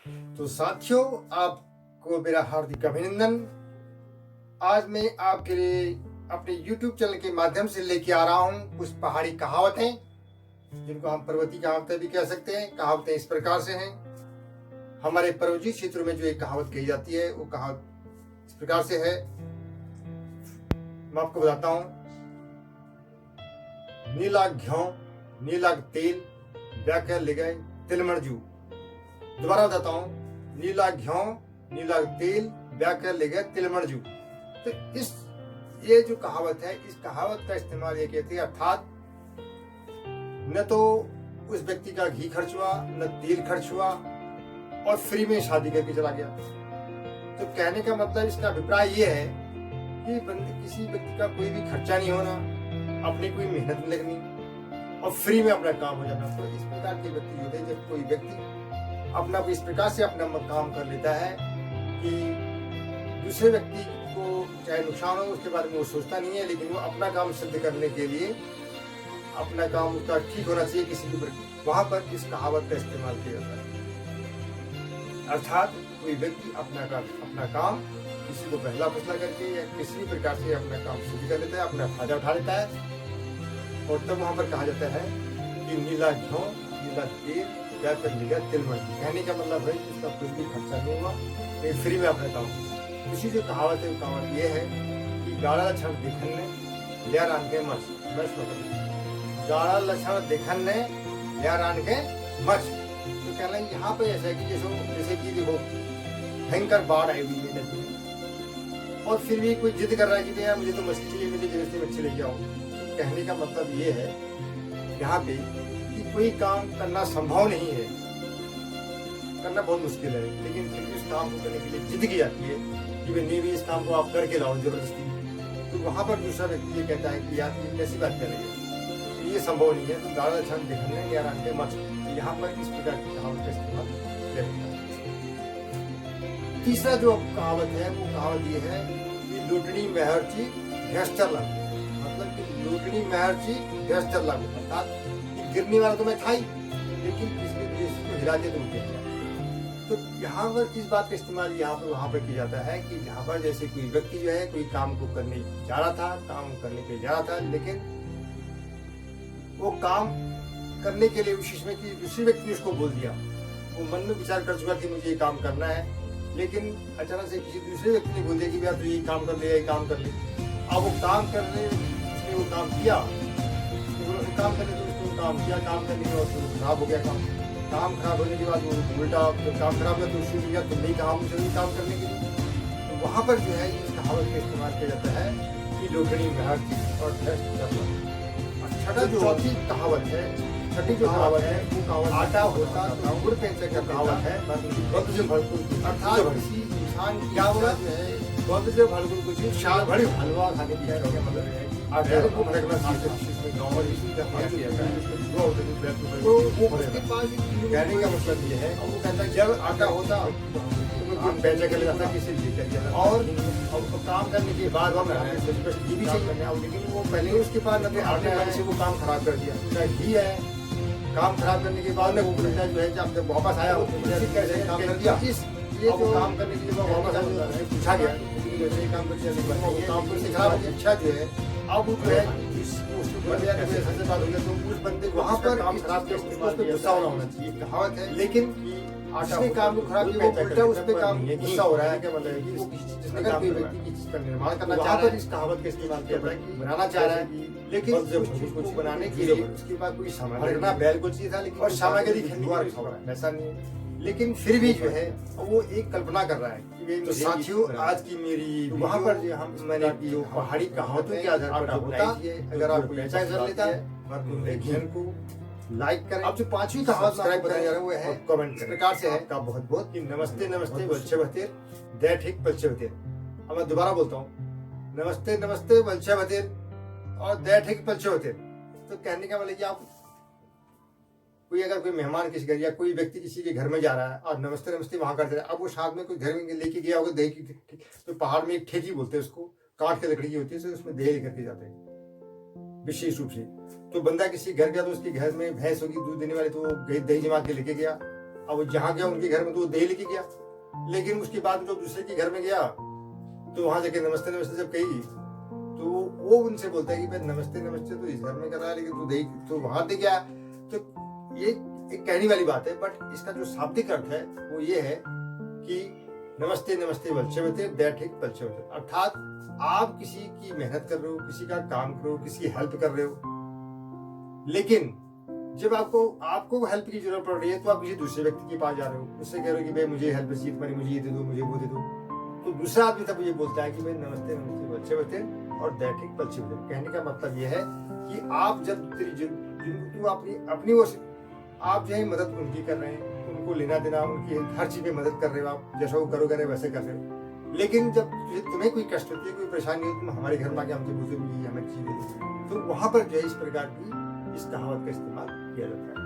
तो साथियों, आपको मेरा हार्दिक अभिनंदन। आज मैं आपके लिए अपने YouTube चैनल के माध्यम से लेके आ रहा हूँ कुछ पहाड़ी कहावतें, जिनको हम पर्वतीय कहावतें भी कह सकते हैं। कहावतें इस प्रकार से हैं। हमारे पर्वतीय क्षेत्रों में जो एक कहावत कही जाती है, वो कहावत इस प्रकार से है। मैं आपको बताता हूँ। नीला घ्यों नीला तेल ब्याह ले गए तिलमण जू। दोबारा बताता हूँ। नीला घ्यों नीला तेल ब्याह ले गए तिलमण जू। तो ये जो कहावत है, इस कहावत का इस्तेमाल ये कहते हैं, अर्थात न तो उस व्यक्ति का घी खर्च हुआ, न तेल खर्च हुआ, और फ्री में शादी करके चला गया। तो कहने का मतलब, इसका अभिप्राय ये है कि किसी व्यक्ति का कोई भी खर्चा नहीं होना, अपनी कोई मेहनत नहीं लगनी, और फ्री में अपना काम हो जाना। तो इस प्रकार के व्यक्ति होते हैं, जब कोई व्यक्ति अपना इस प्रकार से अपना काम कर लेता है कि दूसरे व्यक्ति को चाहे नुकसान हो, उसके बारे में वो सोचता नहीं है, लेकिन वो अपना काम सिद्ध करने के लिए, अपना काम उसका ठीक होना चाहिए किसी के ऊपर, वहां पर इस कहावत का इस्तेमाल किया जाता है। अर्थात कोई व्यक्ति अपना काम किसी को बहला फुसला करके या किसी भी प्रकार से अपना काम सिद्ध कर लेता है, अपना फायदा उठा लेता है, और तब वहां पर कहा जाता है कि नीला घ्यों नीला तेल क्या कर लिया तिलमण। कहने का मतलब है इसका कुछ भी खर्चा नहीं हुआ, ये फ्री में अपना काम। इसी जो कहावत है, वो कहावत ये है कि गाड़ा लक्षण देखन ने लिया रान के मच गाड़ा लक्षण देखन ने लिया रान के मच। तो कहना यहाँ पे ऐसा है कि जैसे कि देखो, भयंकर बाढ़ आई हुई है नदी में, और फिर भी कोई जिद कर रहा है कि भैया मुझे तो मछली चाहिए, मुझे जगह से मछली ले जाओ। कहने का मतलब ये है यहाँ पे कि कोई काम करना संभव नहीं है, करना बहुत मुश्किल है, लेकिन फिर भी उस काम को करने के लिए जिद की जाती है कि भाई नहीं भी इस काम को आप करके लाओ जबरदस्ती। तो वहां पर दूसरा व्यक्ति ये कहता है कि यार ये कैसी बात कर रही है, तो ये संभव नहीं है, तो गाड़ा छन देखने या रान के मच। यहाँ पर इस प्रकार की कहावत का इस्तेमाल किया जाता है। तीसरा जो कहावत है, वो कहावत ये है कि लूटनी महर्ची भ्रष्टर लागू। मतलब कि लूटनी महर्ची भ्रष्टर लागू, अर्थात गिरने वाला तो मैं था ही, लेकिन इसके को हिला के तुम गिर गया। तो यहाँ पर इस बात का इस्तेमाल यहाँ पर वहां पर किया जाता है कि जहाँ पर जैसे कोई व्यक्ति जो है कोई काम को करने जा रहा था, काम करने के लिए जा रहा था, लेकिन वो काम करने के लिए विशेष में कि दूसरे व्यक्ति ने उसको बोल दिया, वो मन में विचार कर चुका कि मुझे ये काम करना है, लेकिन अचानक से किसी दूसरे व्यक्ति ने बोल दिया कि भैया तू ये काम कर ले, ये काम कर ले। अब वो काम करने, उसने वो काम किया, काम करने तो उसको काम किया, काम करने के बाद खराब हो गया काम खराब होने के बाद वो उल्टा काम खराब हुआ तो उसको किया, तुम नहीं कहा मुझे काम करने के लिए। तो वहां पर जो है इस कहावत का इस्तेमाल किया जाता है कि लोकड़ी महर्ची और छठा जो चौथी कहावत है, छठी जो कहावत है, वो कहावत आटा होता तो गुड़ पेंचे का कहावत है। वक्त जो भरपूर, अर्थात किसी इंसान की क्या बोला जो है, वक्त जो भरपूर कुछ शाल भरी हलवा खाने की इच्छा का मतलब है आटा को भरना चाहिए। गाँव में इसी का पास किया जाता है, तो वो उसके पास कहने का मतलब ये है, वो कहता है जब आटा होता तो पैसा कर लेता था किसी लेकर गया, और काम करने के बाद घी भी चाहिए, लेकिन वो पहले उसके पास अपने आटे से वो काम खराब कर दिया। घी है, काम खराब करने के बाद में वो बेटा जो है जब वापस आया कैसे काम कर दिया, ये जो काम करने के लिए वापस आया पूछा गया काम करके खराब इच्छा जो है, अब जो है सबसे बात हो गया तो उस बंदे वहां पर काम खराब के गुस्सा होना चाहिए, कहावत है। लेकिन जिसने काम को खराब किया वो उल्टा उस पे काम गुस्सा हो रहा है, क्या मतलब है कि वो जिसने काम कोई व्यक्ति की चीज का निर्माण करना चाह रहा है, इस कहावत का इस्तेमाल किया जाता है कि बनाना चाह रहा है, लेकिन उस चीज को बनाने के लिए उसके बाद कोई सामग्री बैल को चाहिए था, लेकिन और सामग्री खरीदने ऐसा नहीं है, लेकिन फिर भी जो है वो एक कल्पना कर रहा है कि तो साथियों, आज की मेरी वहां पर जो मैंने जो पहाड़ी कहावतों के आधार पर बताई है, अगर आप पहचान कर लेता है को लाइक करें। अब जो पांचवी कहावत सब्सक्राइब बताया जा रहा है वो है कमेंट इस प्रकार से है का बहुत बहुत कि नमस्ते नमस्ते वल्छे बतेर दे ठीक पलछे बतेर। अब मैं दोबारा बोलता हूँ, नमस्ते नमस्ते वल्छे बतेर और दे ठीक पलछे बतेर। तो कहने का मतलब कि आप कोई अगर कोई मेहमान किसी घर या कोई व्यक्ति किसी के घर में जा रहा है और नमस्ते नमस्ते वहां करते हैं, अब वो साथ में कोई घर में लेके गया होगा दही की, तो पहाड़ में एक ठेकी बोलते हैं उसको, काट के लकड़ी की होती है, उसमें दही लेकर के जाते हैं विशेष रूप से। तो बंदा किसी घर गया तो उसके घर में भैंस होगी दूध देने वाली, तो वो दही जमा के लेके गया। अब जहाँ गया उनके घर में तो वो दे लेके गया, लेकिन उसके बाद जो दूसरे के घर में गया तो वहां जाके नमस्ते नमस्ते जब कही तो वो उनसे बोलता है कि भाई नमस्ते नमस्ते तो इस घर में कर रहा है, लेकिन तू दे तो वहां दे गया। तो ये एक कहने वाली बात है, बट इसका जो शाब्दिक अर्थ है वो ये है कि नमस्ते नमस्ते वल्चवते दैट हिक पल्चवते, अर्थात आप किसी की मेहनत कर रहे हो, किसी का काम कर रहे हो, किसी की हेल्प कर रहे हो, लेकिन जब आपको हेल्प की जरूरत पड़ रही है तो आप किसी दूसरे व्यक्ति के पास जा रहे हो, उससे कह रहे हो कि भाई मुझे हेल्प चाहिए तुम्हारी, मुझे ये दे दो, मुझे वो दे दो, तो दूसरा आदमी तब ये बोलता है कि भाई नमस्ते नमस्ते वल्चवते और दैट हिक पल्चवते। कहने का मतलब ये है कि आप जब जिनको अपनी ओर से आप जो है मदद उनकी कर रहे हैं, उनको लेना देना, उनकी हर चीज में मदद कर रहे हो, आप जैसा वो करोगे वैसे कर रहे हो, लेकिन जब तुम्हें कोई कष्ट होती है, कोई परेशानी हो, तुम हमारे घर में आके हमसे पूछो हमें चीज दे दो, तो वहां पर जो है इस प्रकार की इस कहावत का इस्तेमाल किया जाता है।